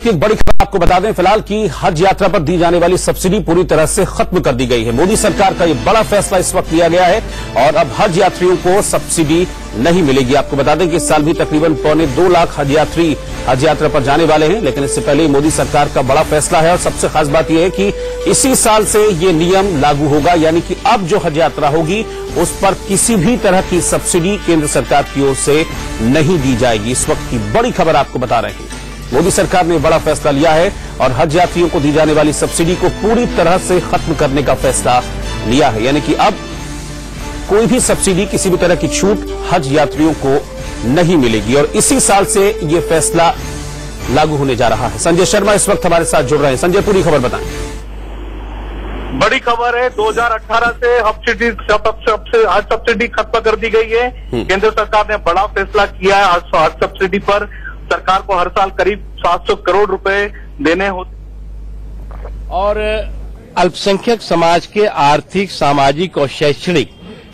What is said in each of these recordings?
एक बड़ी खबर आपको बता दें फिलहाल कि हज यात्रा पर दी जाने वाली सब्सिडी पूरी तरह से खत्म कर दी गई है। मोदी सरकार का यह बड़ा फैसला इस वक्त लिया गया है और अब हज यात्रियों को सब्सिडी नहीं मिलेगी। आपको बता दें कि इस साल भी तकरीबन 2.25 लाख हज यात्री हज यात्रा पर जाने वाले हैं, लेकिन इससे पहले मोदी सरकार का बड़ा फैसला है और सबसे खास बात यह है कि इसी साल से ये नियम लागू होगा, यानी कि अब जो हज यात्रा होगी उस पर किसी भी तरह की सब्सिडी केंद्र सरकार की ओर से नहीं दी जाएगी। इस वक्त की बड़ी खबर आपको बता रहे हैं, मोदी सरकार ने बड़ा फैसला लिया है और हज यात्रियों को दी जाने वाली सब्सिडी को पूरी तरह से खत्म करने का फैसला लिया है, यानी कि अब कोई भी सब्सिडी, किसी भी तरह की छूट हज यात्रियों को नहीं मिलेगी और इसी साल से यह फैसला लागू होने जा रहा है। संजय शर्मा इस वक्त हमारे साथ जुड़ रहे हैं। संजय, पूरी खबर बताएं। बड़ी खबर है, 2018 से हज सब्सिडी खत्म कर दी गई है। केंद्र सरकार ने बड़ा फैसला किया है। हज सब्सिडी पर सरकार को हर साल करीब 700 करोड़ रुपए देने होते और अल्पसंख्यक समाज के आर्थिक, सामाजिक और शैक्षणिक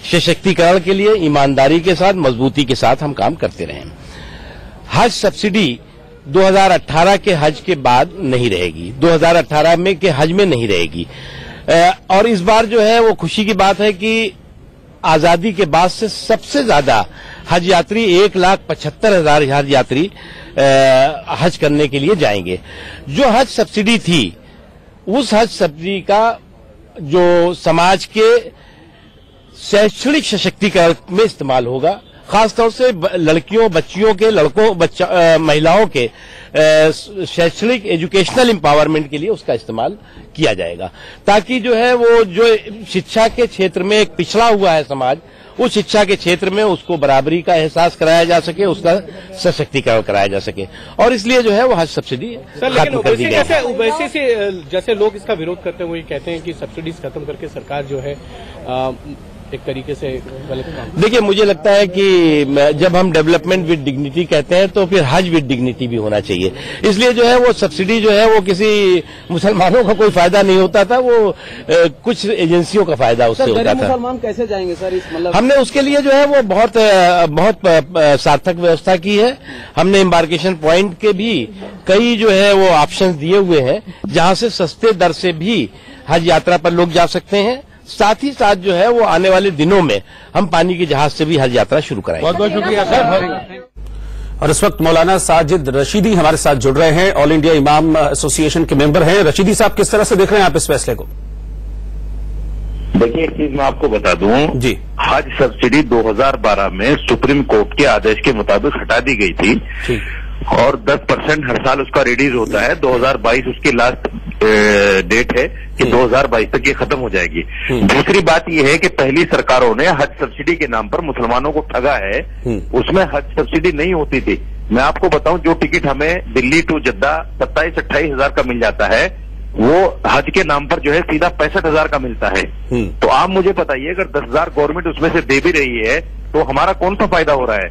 सशक्तिकरण के लिए ईमानदारी के साथ, मजबूती के साथ हम काम करते रहे। हज सब्सिडी 2018 के हज के बाद नहीं रहेगी, 2018 में के हज में नहीं रहेगी और इस बार जो है वो खुशी की बात है कि आजादी के बाद से सबसे ज्यादा हज यात्री 1,75,000 हज यात्री हज करने के लिए जाएंगे। जो हज सब्सिडी थी, उस हज सब्सिडी का जो समाज के शैक्षणिक सशक्तिकरण में इस्तेमाल होगा, खासतौर से लड़कियों, बच्चियों के, लड़कों, महिलाओं के शैक्षणिक एजुकेशनल एम्पावरमेंट के लिए उसका इस्तेमाल किया जाएगा, ताकि जो है वो जो शिक्षा के क्षेत्र में एक पिछड़ा हुआ है समाज, उस शिक्षा के क्षेत्र में उसको बराबरी का एहसास कराया जा सके, उसका सशक्तिकरण कराया जा सके और इसलिए जो है वो हज सब्सिडी खत्म कर दी गई है। ओवैसी से जैसे लोग इसका विरोध करते हुए कहते हैं कि सब्सिडीज खत्म करके सरकार जो है एक तरीके से गलत काम। देखिए, मुझे लगता है कि जब हम डेवलपमेंट विद डिग्निटी कहते हैं तो फिर हज विद डिग्निटी भी होना चाहिए। इसलिए जो है वो सब्सिडी जो है वो किसी मुसलमानों का कोई फायदा नहीं होता था, वो कुछ एजेंसियों का फायदा उससे होता था। मुसलमान कैसे जाएंगे सर इस मतलब? हमने उसके लिए जो है वो बहुत सार्थक व्यवस्था की है। हमने एम्बार्केशन पॉइंट के भी कई जो है वो ऑप्शन दिए हुए हैं, जहां से सस्ते दर से भी हज यात्रा पर लोग जा सकते हैं। साथ ही साथ जो है वो आने वाले दिनों में हम पानी के जहाज से भी हज यात्रा शुरू कराएंगे। बहुत बहुत शुक्रिया सर। और इस वक्त मौलाना साजिद रशीदी हमारे साथ जुड़ रहे हैं, ऑल इंडिया इमाम एसोसिएशन के मेंबर हैं। रशीदी साहब, किस तरह से देख रहे हैं आप इस फैसले को? देखिए, एक चीज मैं आपको बता दूं जी, हज सब्सिडी 2012 में सुप्रीम कोर्ट के आदेश के मुताबिक हटा दी गई थी और 10% हर साल उसका रिलीज होता है। 2022 उसकी लास्ट डेट है कि 2022 तक ये खत्म हो जाएगी। दूसरी बात ये है कि पहली सरकारों ने हज सब्सिडी के नाम पर मुसलमानों को ठगा है, उसमें हज सब्सिडी नहीं होती थी। मैं आपको बताऊं, जो टिकट हमें दिल्ली टू जद्दा 27-28 हजार का मिल जाता है, वो हज के नाम पर जो है सीधा 65,000 का मिलता है। तो आप मुझे बताइए, अगर 10,000 गवर्नमेंट उसमें से दे भी रही है तो हमारा कौन सा फायदा हो रहा है?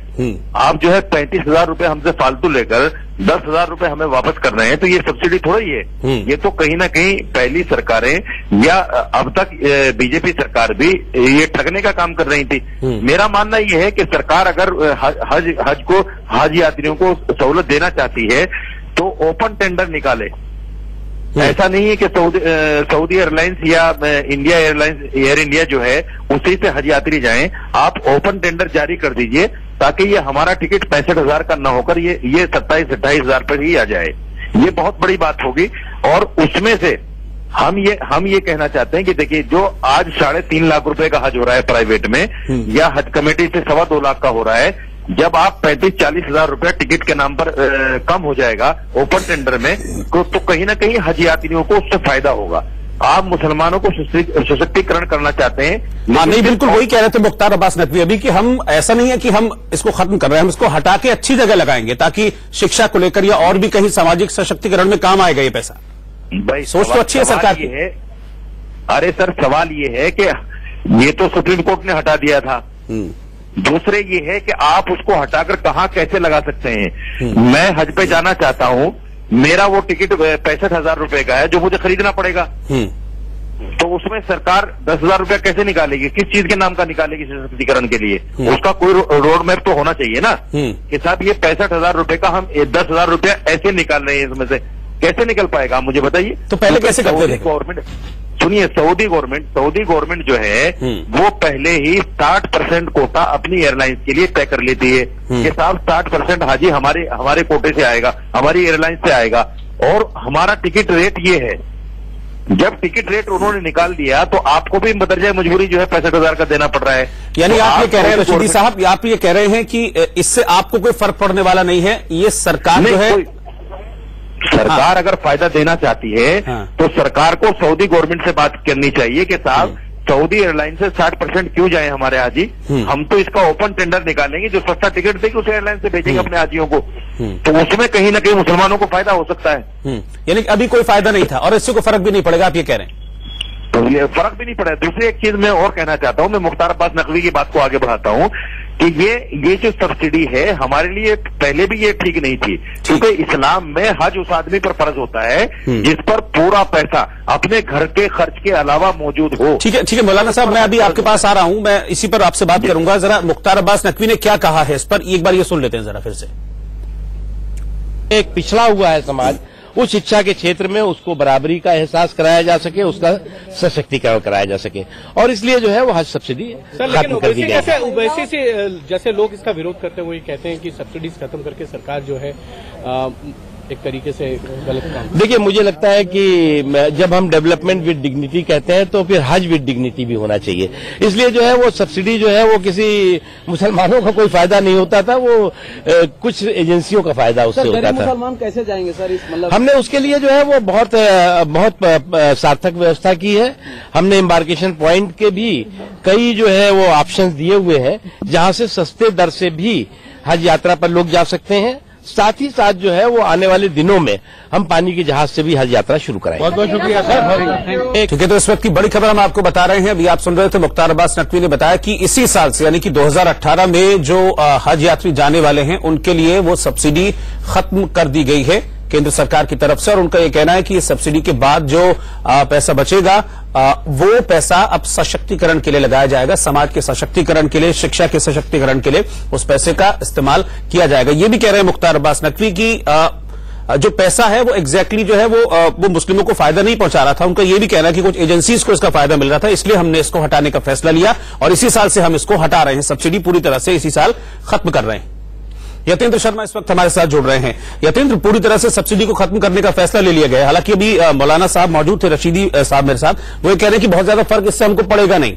आप जो है 35,000 रुपए हमसे फालतू लेकर 10,000 रुपए हमें वापस कर रहे हैं, तो ये सब्सिडी थोड़ा ही है। ये तो कहीं ना कहीं पहली सरकारें या अब तक बीजेपी सरकार भी ये ठगने का काम कर रही थी। मेरा मानना ये है कि सरकार अगर हज यात्रियों को सहूलत देना चाहती है तो ओपन टेंडर निकाले। ऐसा नहीं है कि सऊदी एयरलाइंस या एयर इंडिया जो है उसी से हज यात्री जाएं। आप ओपन टेंडर जारी कर दीजिए ताकि ये हमारा टिकट 65,000 का न होकर ये 27-28 हजार पर ही आ जाए। ये बहुत बड़ी बात होगी और उसमें से हम ये कहना चाहते हैं कि देखिए, जो आज 3.5 लाख रुपए का हज हो रहा है प्राइवेट में या हज कमेटी से 2.25 लाख का हो रहा है, जब आप 35-40 हजार रुपया टिकट के नाम पर कम हो जाएगा ओपन टेंडर में, तो कहीं ना कहीं हज यात्रियों को उससे फायदा होगा। आप मुसलमानों को सशक्तिकरण करना चाहते हैं। हाँ, नहीं, बिल्कुल वही कह रहे थे मुख्तार अब्बास नकवी अभी कि हम ऐसा नहीं है कि हम इसको खत्म कर रहे हैं, हम इसको हटा के अच्छी जगह लगाएंगे ताकि शिक्षा को लेकर या और भी कहीं सामाजिक सशक्तिकरण में काम आएगा ये पैसा। भाई, सोच तो अच्छी है सरकार की। अरे सर, सवाल ये है कि ये तो सुप्रीम कोर्ट ने हटा दिया था। दूसरे ये है कि आप उसको हटाकर कहां कैसे लगा सकते हैं? मैं हज पे जाना चाहता हूं, मेरा वो टिकट 65,000 रुपए का है जो मुझे खरीदना पड़ेगा, तो उसमें सरकार 10,000 रुपया कैसे निकालेगी? किस चीज के नाम का निकालेगी सशक्तिकरण के लिए? उसका कोई रोड मैप तो होना चाहिए ना कि साहब ये 65,000 रुपए का हम 10,000 रुपया ऐसे निकाल रहे हैं इसमें से। कैसे निकल पाएगा, आप मुझे बताइए। तो पहले कैसे करते थे गवर्नमेंट? सुनिए, सऊदी गवर्नमेंट जो है वो पहले ही 60% कोटा अपनी एयरलाइंस के लिए तय कर लेती है कि साहब 60% हाजी हमारे कोटे से आएगा, हमारी एयरलाइंस से आएगा, और हमारा टिकट रेट ये है। जब टिकट रेट उन्होंने निकाल दिया तो आपको भी बदरजा मजबूरी जो है 65,000 का देना पड़ रहा है। यानी तो आप ये कह रहे हैं रशीदी साहब, आप ये कह रहे हैं कि इससे आपको कोई फर्क पड़ने वाला नहीं है, ये सरकार जो है, सरकार अगर फायदा देना चाहती है तो सरकार को सऊदी गवर्नमेंट से बात करनी चाहिए कि साहब सऊदी एयरलाइन से 60% क्यों जाए हमारे हाजी, हम तो इसका ओपन टेंडर निकालेंगे, जो सस्ता टिकट देगी उस एयरलाइन से भेजेंगे अपने हाजियों को, तो उसमें कहीं ना कहीं मुसलमानों को फायदा हो सकता है। यानी अभी कोई फायदा नहीं था और इससे कोई फर्क भी नहीं पड़ेगा, आप ये कह रहे हैं? तो ये फर्क भी नहीं पड़ा। दूसरी एक चीज मैं और कहना चाहता हूं, मैं मुख्तार अब्बास नकवी की बात को आगे बढ़ाता हूं कि ये जो सब्सिडी है हमारे लिए पहले भी ये ठीक नहीं थी, क्योंकि इस्लाम में हज उस आदमी पर फर्ज होता है जिस पर पूरा पैसा अपने घर के खर्च के अलावा मौजूद हो। ठीक है मौलाना साहब, मैं अभी आपके पास आ रहा हूं, मैं इसी पर आपसे बात करूंगा। जरा मुख्तार अब्बास नकवी ने क्या कहा है इस पर, एक बार ये सुन लेते हैं जरा फिर से। एक पिछड़ा हुआ है समाज, उस शिक्षा के क्षेत्र में उसको बराबरी का एहसास कराया जा सके, उसका सशक्तिकरण कराया जा सके, और इसलिए जो है वो हज सब्सिडी खत्म कर दी गई है। ओवैसी से जैसे लोग इसका विरोध करते हैं, वो ये कहते हैं कि सब्सिडीज खत्म करके सरकार जो है एक तरीके से गलत काम। देखिए, मुझे लगता है कि जब हम डेवलपमेंट विद डिग्निटी कहते हैं तो फिर हज विद डिग्निटी भी होना चाहिए। इसलिए जो है वो सब्सिडी जो है वो किसी मुसलमानों का कोई फायदा नहीं होता था, वो कुछ एजेंसियों का फायदा उससे होता था। मुसलमान कैसे जाएंगे सर इस, मतलब हमने उसके लिए जो है वो बहुत सार्थक व्यवस्था की है। हमने एम्बार्केशन पॉइंट के भी कई जो है वो ऑप्शंस दिए हुए हैं, जहां से सस्ते दर से भी हज यात्रा पर लोग जा सकते हैं। साथ ही साथ जो है वो आने वाले दिनों में हम पानी की जहाज से भी हज यात्रा शुरू कराएंगे। बहुत बहुत शुक्रिया सर। ठीक है, तो इस वक्त की बड़ी खबर हम आपको बता रहे हैं। अभी आप सुन रहे थे मुख्तार अब्बास नकवी ने बताया कि इसी साल से यानी कि 2018 में जो हज यात्री जाने वाले हैं उनके लिए वो सब्सिडी खत्म कर दी गई है केंद्र सरकार की तरफ से, और उनका ये कहना है कि इस सब्सिडी के बाद जो पैसा बचेगा वो पैसा अब सशक्तिकरण के लिए लगाया जाएगा, समाज के सशक्तिकरण के लिए, शिक्षा के सशक्तिकरण के लिए उस पैसे का इस्तेमाल किया जाएगा। ये भी कह रहे हैं मुख्तार अब्बास नकवी की जो पैसा है वो एग्जैक्टली जो है वो मुस्लिमों को फायदा नहीं पहुंचा रहा था। उनका ये भी कहना है कि कुछ एजेंसीज को इसका फायदा मिल रहा था, इसलिए हमने इसको हटाने का फैसला लिया और इसी साल से हम इसको हटा रहे हैं, सब्सिडी पूरी तरह से इसी साल खत्म कर रहे हैं। यतेंद्र शर्मा इस वक्त हमारे साथ जुड़ रहे हैं। यतेंद्र, पूरी तरह से सब्सिडी को खत्म करने का फैसला ले लिया गया है, हालांकि अभी मौलाना साहब मौजूद थे, रशीदी साहब मेरे साथ, वो ये कह रहे हैं कि बहुत ज्यादा फर्क इससे हमको पड़ेगा नहीं।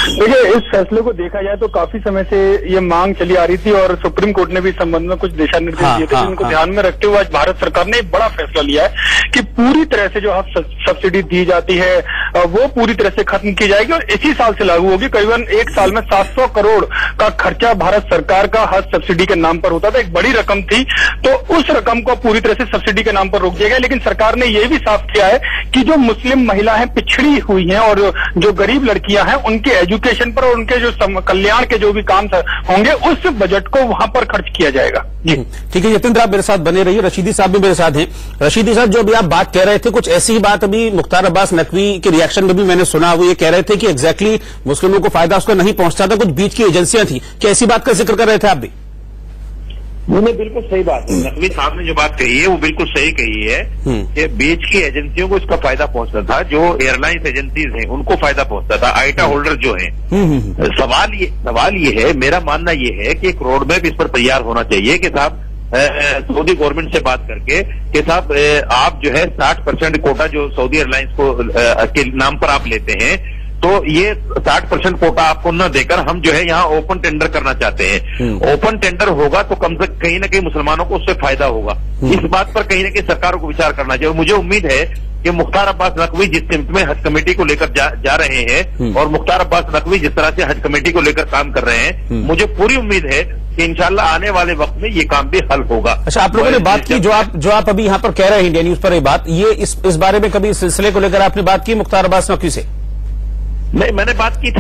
देखिए, इस फैसले को देखा जाए तो काफी समय से ये मांग चली आ रही थी और सुप्रीम कोर्ट ने भी इस संबंध में कुछ दिशा निर्देश दिए थे, जिनको ध्यान में रखते हुए आज भारत सरकार ने एक बड़ा फैसला लिया है कि पूरी तरह से जो हज सब्सिडी दी जाती है वो पूरी तरह से खत्म की जाएगी और इसी साल से लागू होगी। करीबन एक साल में 700 करोड़ का खर्चा भारत सरकार का हज सब्सिडी के नाम पर होता था, एक बड़ी रकम थी, तो उस रकम को पूरी तरह से सब्सिडी के नाम पर रोक दिया गया। लेकिन सरकार ने यह भी साफ किया है कि जो मुस्लिम महिलाएं पिछड़ी हुई हैं और जो गरीब लड़कियां हैं उनके एजुकेशन पर और उनके जो कल्याण के जो भी काम होंगे उस बजट को वहां पर खर्च किया जाएगा। जी ठीक है, यतेंद्र आप मेरे साथ बने रहिए। रशीदी साहब भी मेरे साथ हैं। रशीदी साहब, जो अभी आप बात कह रहे थे, कुछ ऐसी ही बात अभी मुख्तार अब्बास नकवी के रिएक्शन में भी मैंने सुना, वो ये कह रहे थे कि एग्जैक्टली मुस्लिमों को फायदा उसका नहीं पहुंचता था, कुछ बीच की एजेंसियां थी, क्या ऐसी बात का जिक्र कर रहे थे आप भी? नहीं, बिल्कुल सही बात है। नकवी साहब ने जो बात कही है वो बिल्कुल सही कही है कि बीच की एजेंसियों को इसका फायदा पहुंचता था, जो एयरलाइंस एजेंसीज हैं उनको फायदा पहुंचता था, आइटा होल्डर जो हैं। सवाल ये है, मेरा मानना ये है कि एक रोड मैप इस पर तैयार होना चाहिए कि साहब सऊदी गवर्नमेंट से बात करके कि साहब आप जो है 60% कोटा जो सऊदी एयरलाइंस को के नाम पर आप लेते हैं, तो ये 60% कोटा आपको न देकर हम जो है यहाँ ओपन टेंडर करना चाहते हैं। ओपन टेंडर होगा तो कम से कहीं ना कहीं मुसलमानों को उससे फायदा होगा। इस बात पर कहीं ना कहीं सरकार को विचार करना चाहिए। मुझे उम्मीद है कि मुख्तार अब्बास नकवी जिस सिमत में हज कमेटी को लेकर जा रहे हैं और मुख्तार अब्बास नकवी जिस तरह से हज कमेटी को लेकर काम कर रहे हैं, मुझे पूरी उम्मीद है कि इंशाल्लाह आने वाले वक्त में ये काम भी हल होगा। अच्छा, आप लोगों ने बात की, जो आप अभी यहाँ पर कह रहे हैं इंडिया न्यूज पर ये बात, ये इस बारे में कभी इस सिलसिले को लेकर आपने बात की मुख्तार अब्बास नकवी से? नहीं, मैंने बात की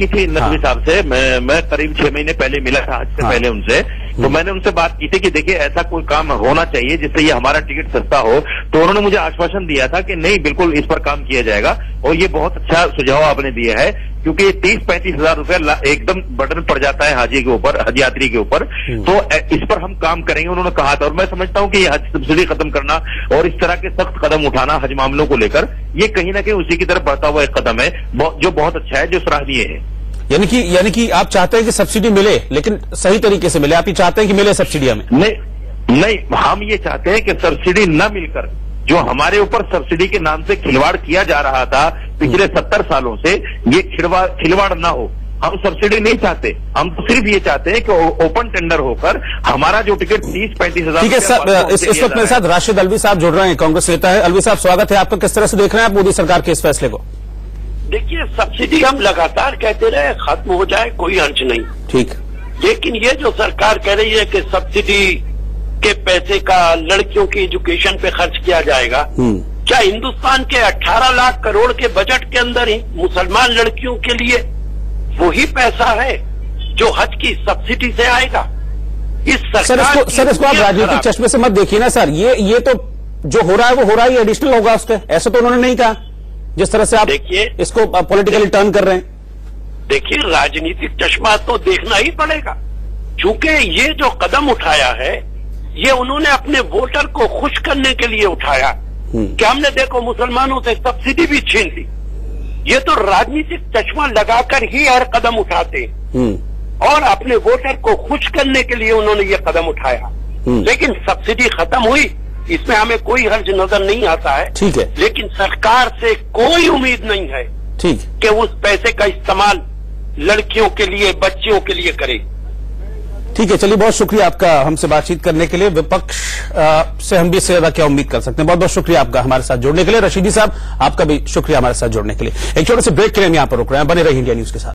थी नकवी साहब से। मैं करीब 6 महीने पहले मिला था, आज से पहले उनसे, तो मैंने उनसे बात की थी कि देखिए ऐसा कोई काम होना चाहिए जिससे ये हमारा टिकट सस्ता हो, तो उन्होंने मुझे आश्वासन दिया था कि नहीं बिल्कुल इस पर काम किया जाएगा। और ये बहुत अच्छा सुझाव आपने दिया है, क्योंकि 30-35 हजार रुपया एकदम बर्डन पड़ जाता है हाजी के ऊपर, हज यात्री के ऊपर, तो इस पर हम काम करेंगे उन्होंने कहा था। और मैं समझता हूं कि ये हज सब्सिडी खत्म करना और इस तरह के सख्त कदम उठाना हज मामलों को लेकर, ये कहीं ना कहीं उसी की तरफ बढ़ता हुआ एक कदम है जो बहुत अच्छा है, जो सराहनीय है। यानी कि आप चाहते हैं कि सब्सिडी मिले, लेकिन सही तरीके से मिले। आप ये चाहते हैं कि मिले सब्सिडी हमें? नहीं, हम ये चाहते हैं कि सब्सिडी न मिलकर जो हमारे ऊपर सब्सिडी के नाम से खिलवाड़ किया जा रहा था पिछले 70 सालों से, ये खिलवाड़ ना हो। हम सब्सिडी नहीं चाहते, हम तो सिर्फ ये चाहते हैं कि ओपन टेंडर होकर हमारा जो टिकट 30-35 हजार। ठीक है सर, इस वक्त मेरे साथ राशिद अलवी साहब जुड़ रहे हैं, कांग्रेस नेता है। अलवी साहब, स्वागत है आपका। किस तरह से देख रहे हैं आप मोदी सरकार के इस फैसले को? देखिए, सब्सिडी हम लगातार कहते रहे खत्म हो जाए, कोई हर्ज नहीं, ठीक, लेकिन ये जो सरकार कह रही है कि सब्सिडी के पैसे का लड़कियों की एजुकेशन पे खर्च किया जाएगा, क्या हिंदुस्तान के 18 लाख करोड़ के बजट के अंदर ही मुसलमान लड़कियों के लिए वही पैसा है जो हज की सब्सिडी से आएगा? इस सरकार सर इसको आप राजनीतिक चश्मे से मत देखिए ना सर। ये तो जो हो रहा है वो हो रहा है, एडिशनल होगा उसके, ऐसा तो उन्होंने नहीं कहा जिस तरह से आप इसको पॉलिटिकली टर्न कर रहे हैं। देखिए, राजनीतिक चश्मा तो देखना ही पड़ेगा, क्योंकि ये जो कदम उठाया है ये उन्होंने अपने वोटर को खुश करने के लिए उठाया कि हमने देखो मुसलमानों से सब्सिडी भी छीन ली। ये तो राजनीतिक चश्मा लगाकर ही हर कदम उठाते और अपने वोटर को खुश करने के लिए उन्होंने ये कदम उठाया। लेकिन सब्सिडी खत्म हुई, इसमें हमें कोई हर्ज नजर नहीं आता है, ठीक है, लेकिन सरकार से कोई उम्मीद नहीं है ठीक कि उस पैसे का इस्तेमाल लड़कियों के लिए, बच्चियों के लिए करे। ठीक है, चलिए, बहुत शुक्रिया आपका हमसे बातचीत करने के लिए। विपक्ष से हम भी इससे ज्यादा क्या उम्मीद कर सकते हैं। बहुत बहुत शुक्रिया आपका हमारे साथ जुड़ने के लिए। रशीदी साहब, आपका भी शुक्रिया हमारे साथ जुड़ने के लिए। एक छोटे से ब्रेक के लिए हम यहां पर रुक रहे हैं, बने रहिए इंडिया न्यूज के साथ।